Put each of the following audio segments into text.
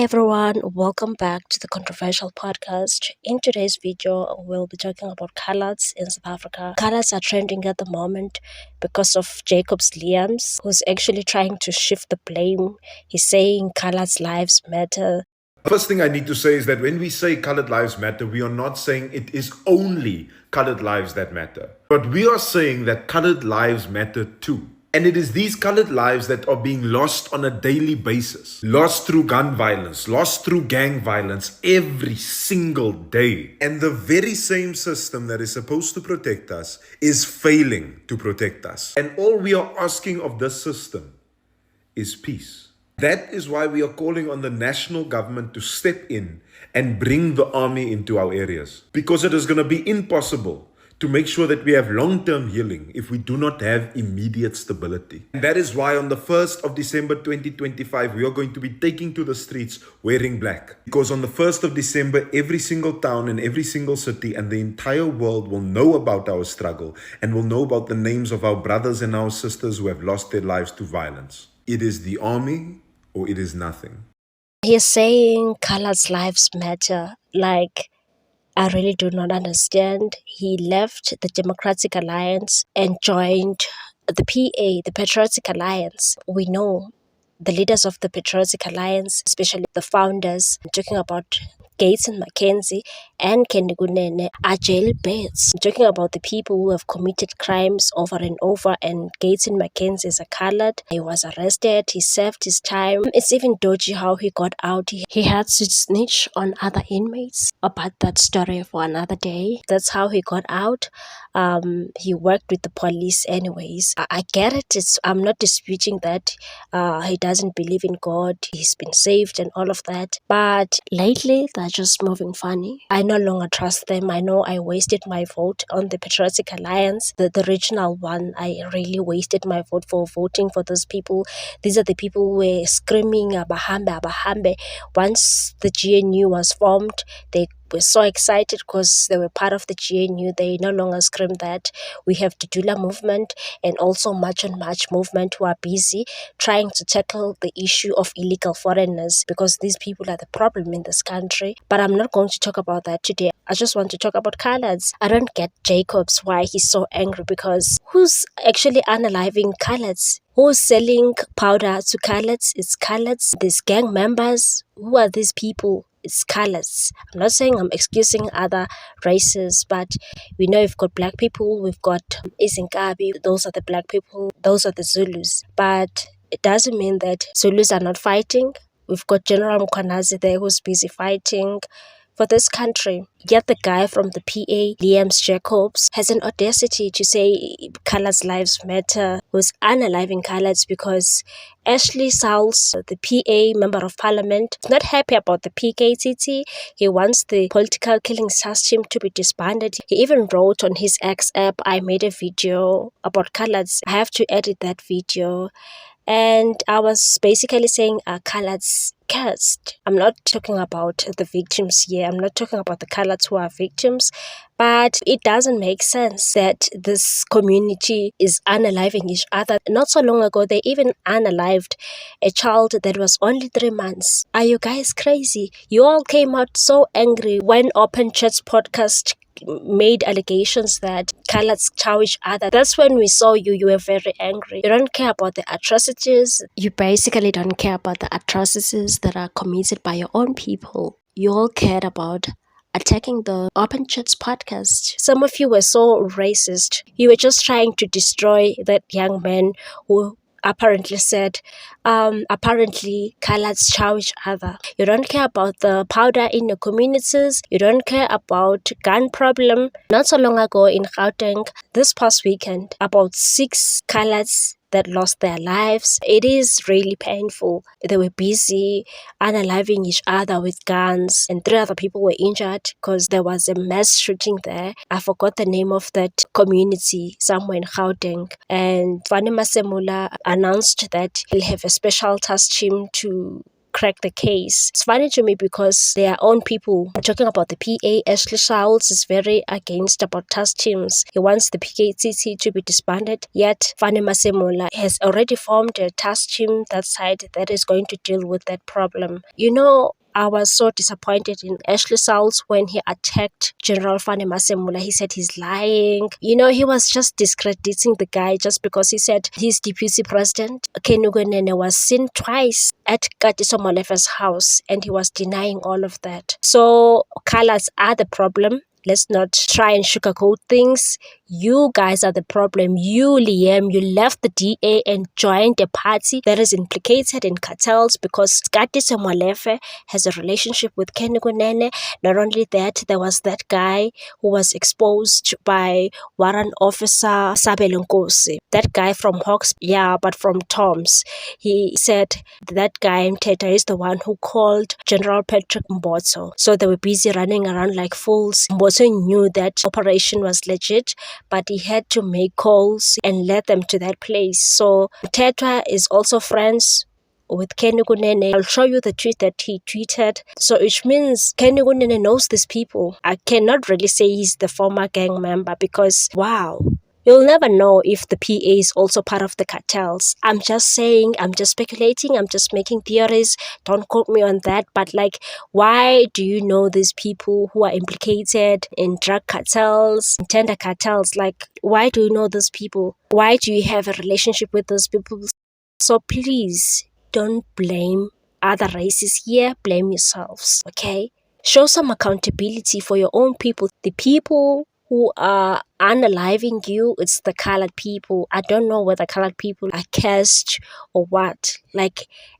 everyone, welcome back to the Controversial Podcast. In today's video, we'll be talking about colors in South Africa. Colors are trending at the moment because of Jacobs Liams, who's actually trying to shift the blame. He's saying colors lives matter. First thing I need to say is that when we say colored lives matter, we are not saying it is only colored lives that matter. But we are saying that colored lives matter too. And it is these colored lives that are being lost on a daily basis. Lost through gun violence, lost through gang violence every single day. And the very same system that is supposed to protect us is failing to protect us. And all we are asking of this system is peace. That is why we are calling on the national government to step in and bring the army into our areas. Because it is going to be impossible to make sure that we have long-term healing if we do not have immediate stability. And that is why on the 1st of December 2025, we are going to be taking to the streets wearing black. Because on the 1st of December, every single town and every single city and the entire world will know about our struggle and will know about the names of our brothers and our sisters who have lost their lives to violence. It is the army or it is nothing. He's saying colors lives matter. Like, I really do not understand. He left the Democratic Alliance and joined the PA, the Patriotic Alliance. We know the leaders of the Patriotic Alliance, especially the founders, talking about Gates and Mackenzie and Kendi Kunene, are jailbirds. Talking about the people who have committed crimes over and over, and Gates and Mackenzie is a colored. He was arrested, he served his time. It's even dodgy how he got out. He had to snitch on other inmates, about that story for another day. That's how he got out. He worked with the police anyways. I get it. I'm not disputing that. He doesn't believe in God. He's been saved and all of that. But lately, they're just moving funny. I no longer trust them. I know I wasted my vote on the Patriotic Alliance, the original one. I really wasted my vote for voting for those people. These are the people who were screaming, Abahambe, Abahambe. Once the GNU was formed, they were so excited because they were part of the GNU. They no longer scream that. We have the Dula movement and also March on March movement who are busy trying to tackle the issue of illegal foreigners, because these people are the problem in this country. But I'm not going to talk about that today. I just want to talk about coloreds. I don't get Jacobs why he's so angry, because who's actually unaliving coloreds? Who's selling powder to coloreds? It's coloreds. These gang members. Who are these people? It's colors. I'm not saying I'm excusing other races, but we know we've got black people, we've got Izinkabi, those are the black people, those are the Zulus. But it doesn't mean that Zulus are not fighting. We've got General Mkwanazi there who's busy fighting for this country. Yet the guy from the PA, Liam Jacobs, has an audacity to say colors lives matter, who's unaliving colors, because Ashley Sauls, the PA member of parliament, is not happy about the PKTT. He wants the political killing system to be disbanded. He even wrote on his X app, I made a video about colors. I have to edit that video. And I was basically saying coloreds cursed. I'm not talking about the victims here. I'm not talking about the coloreds who are victims. But it doesn't make sense that this community is unaliving each other. Not so long ago, they even unalived a child that was only 3 months. Are you guys crazy? You all came out so angry when Open Chats podcast made allegations that coloreds chow each other. That's when we saw you were very angry. You don't care about the atrocities. You basically don't care about the atrocities that are committed by your own people. You all cared about attacking the Open Chats podcast. Some of you were so racist. You were just trying to destroy that young man who apparently said, apparently coloreds chow each other. You don't care about the powder in the communities. You don't care about gun problem. Not so long ago in Gauteng, this past weekend, about 6 coloreds that lost their lives. It is really painful. They were busy unaliving each other with guns, and 3 other people were injured because there was a mass shooting there. I forgot the name of that community somewhere in Gauteng. And Fani Masemula announced that he'll have a special task team to crack the case. It's funny to me because their own people are talking about the PA. Ashley Charles is very against about task teams. He wants the PKTT to be disbanded, yet Fane Masemola has already formed a task team that side that is going to deal with that problem. I was so disappointed in Ashley Sauls when he attacked General Fane Masemola. He said he's lying. He was just discrediting the guy just because he said his deputy president, Ken Ugonene, was seen twice at Katiso Molefe's house, and he was denying all of that. So colors are the problem. Let's not try and sugarcoat things. You guys are the problem. You, Liam, you left the DA and joined a party that is implicated in cartels because Katiso Molefe has a relationship with Ken Ugonene. Not only that, there was that guy who was exposed by Warrant Officer Sabelo Nkosi. That guy from Hawks, but from Tom's. He said that guy Mteta is the one who called General Patrick Mboto. So they were busy running around like fools. Mboto knew that operation was legit, but he had to make calls and lead them to that place. So Mteta is also friends with Ken Ugonene. I'll show you the tweet that he tweeted. So which means Ken Ugonene knows these people. I cannot really say he's the former gang member because, wow. You'll never know if the PA is also part of the cartels. I'm just saying, I'm just speculating, I'm just making theories. Don't quote me on that. But why do you know these people who are implicated in drug cartels, in tender cartels? Why do you know those people? Why do you have a relationship with those people? So please, don't blame other races here. Blame yourselves, okay? Show some accountability for your own people. The people who are unaliving you, it's the colored people. I don't know whether colored people are cursed or what.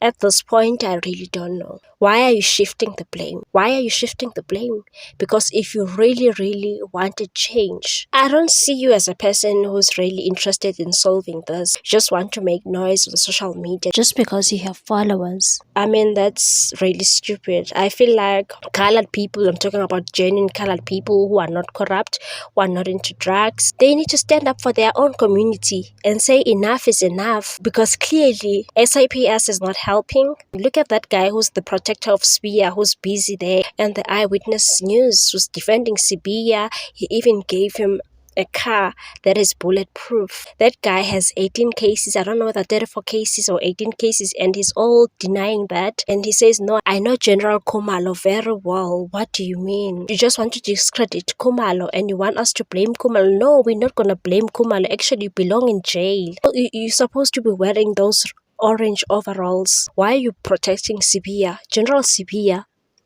At this point, I really don't know. Why are you shifting the blame? Why are you shifting the blame? Because if you really, really want to change, I don't see you as a person who's really interested in solving this. You just want to make noise on social media just because you have followers. I mean, that's really stupid. I feel like colored people, I'm talking about genuine colored people who are not corrupt, who are not into drugs, they need to stand up for their own community and say enough is enough, because clearly SIPS is not helping. Look at that guy who's the protector of Sibiya, who's busy there, and the Eyewitness News who's defending Sibiya. He even gave him a car that is bulletproof. That guy has 18 cases. I don't know whether 34 cases or 18 cases, and he's all denying that. And he says, no, I know General Khumalo very well. What do you mean? You just want to discredit Khumalo and you want us to blame Khumalo. No, we're not going to blame Khumalo. Actually, you belong in jail. You're supposed to be wearing those orange overalls. Why are you protecting Sibiya? General Sibiya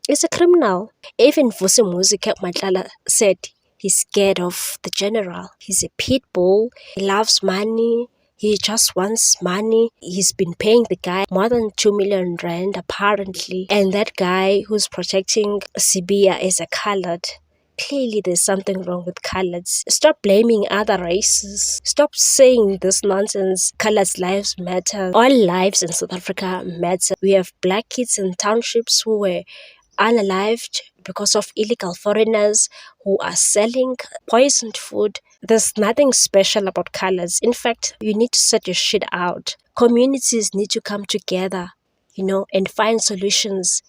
is a criminal. Even Vusi Muzika Matlala said he's scared of the general. He's a pit bull. He loves money. He just wants money. He's been paying the guy more than 2 million rand apparently. And that guy who's protecting Sibiya is a colored. Clearly there's something wrong with coloreds. Stop blaming other races. Stop saying this nonsense. Coloreds' lives matter. All lives in South Africa matter. We have black kids in townships who were unalived because of illegal foreigners who are selling poisoned food. There's nothing special about colors. In fact, you need to sort your shit out. Communities need to come together, and find solutions.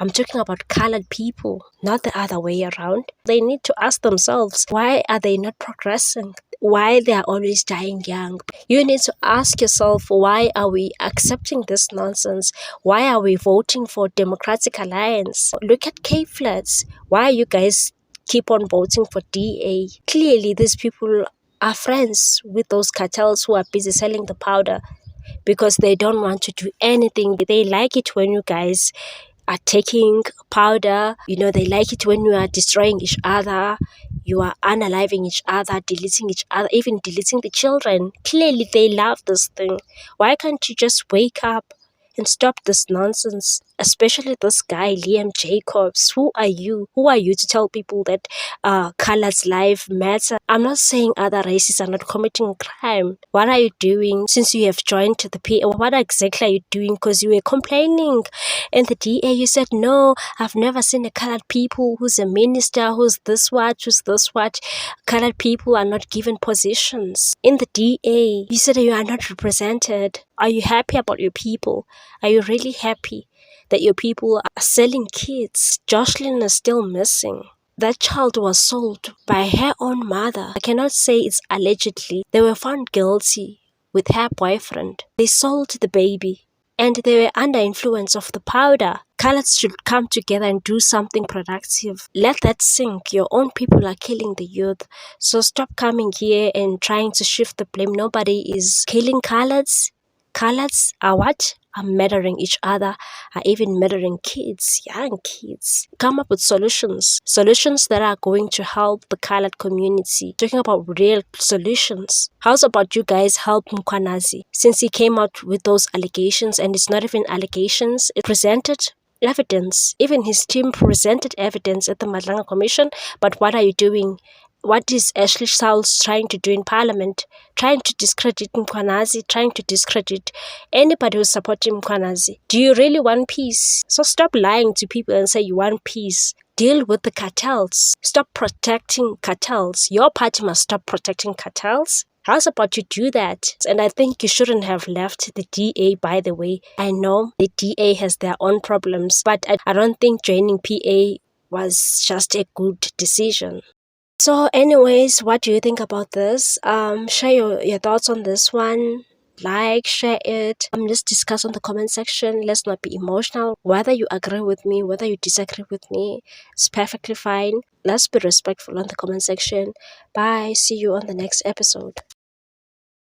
I'm talking about colored people, not the other way around. They need to ask themselves, why are they not progressing? Why they are always dying young? You need to ask yourself, why are we accepting this nonsense? Why are we voting for Democratic Alliance? Look at K-Flats. Why are you guys keep on voting for DA? Clearly, these people are friends with those cartels who are busy selling the powder because they don't want to do anything. They like it when you guys are taking powder. They like it when you are destroying each other. You are unaliving each other, deleting each other, even deleting the children. Clearly, they love this thing. Why can't you just wake up and stop this nonsense? Especially this guy, Liam Jacobs. Who are you? Who are you to tell people that color's life matter? I'm not saying other races are not committing crime. What are you doing since you have joined the PA? What exactly are you doing? Because you were complaining. And the DA, you said, no, I've never seen a colored people who's a minister, who's this what, who's this what. Colored people are not given positions. In the DA, you said you are not represented. Are you happy about your people? Are you really happy? that your people are selling kids. Jocelyn is still missing. That child was sold by her own mother. I cannot say it's allegedly. They were found guilty with her boyfriend. They sold the baby and they were under influence of the powder. Colours should come together and do something productive. Let that sink. Your own people are killing the youth. So stop coming here and trying to shift the blame. Nobody is killing colours. Colours are what? Are murdering each other, are even murdering kids, young kids. Come up with solutions. Solutions that are going to help the colored community. Talking about real solutions. How's about you guys help Mkhwanazi? Since he came out with those allegations, and it's not even allegations, it presented evidence. Even his team presented evidence at the Madlanga Commission. But what are you doing? What is Ashley Souls trying to do in Parliament? Trying to discredit Mkhwanazi, trying to discredit anybody who's supporting Mkhwanazi. Do you really want peace? So stop lying to people and say you want peace. Deal with the cartels. Stop protecting cartels. Your party must stop protecting cartels. How's about you do that? And I think you shouldn't have left the DA, by the way. I know the DA has their own problems, but I don't think joining PA was just a good decision. So anyways, what do you think about this? Share your thoughts on this one. Like, share it. Let's discuss on the comment section. Let's not be emotional. Whether you agree with me, whether you disagree with me, it's perfectly fine. Let's be respectful on the comment section. Bye. See you on the next episode.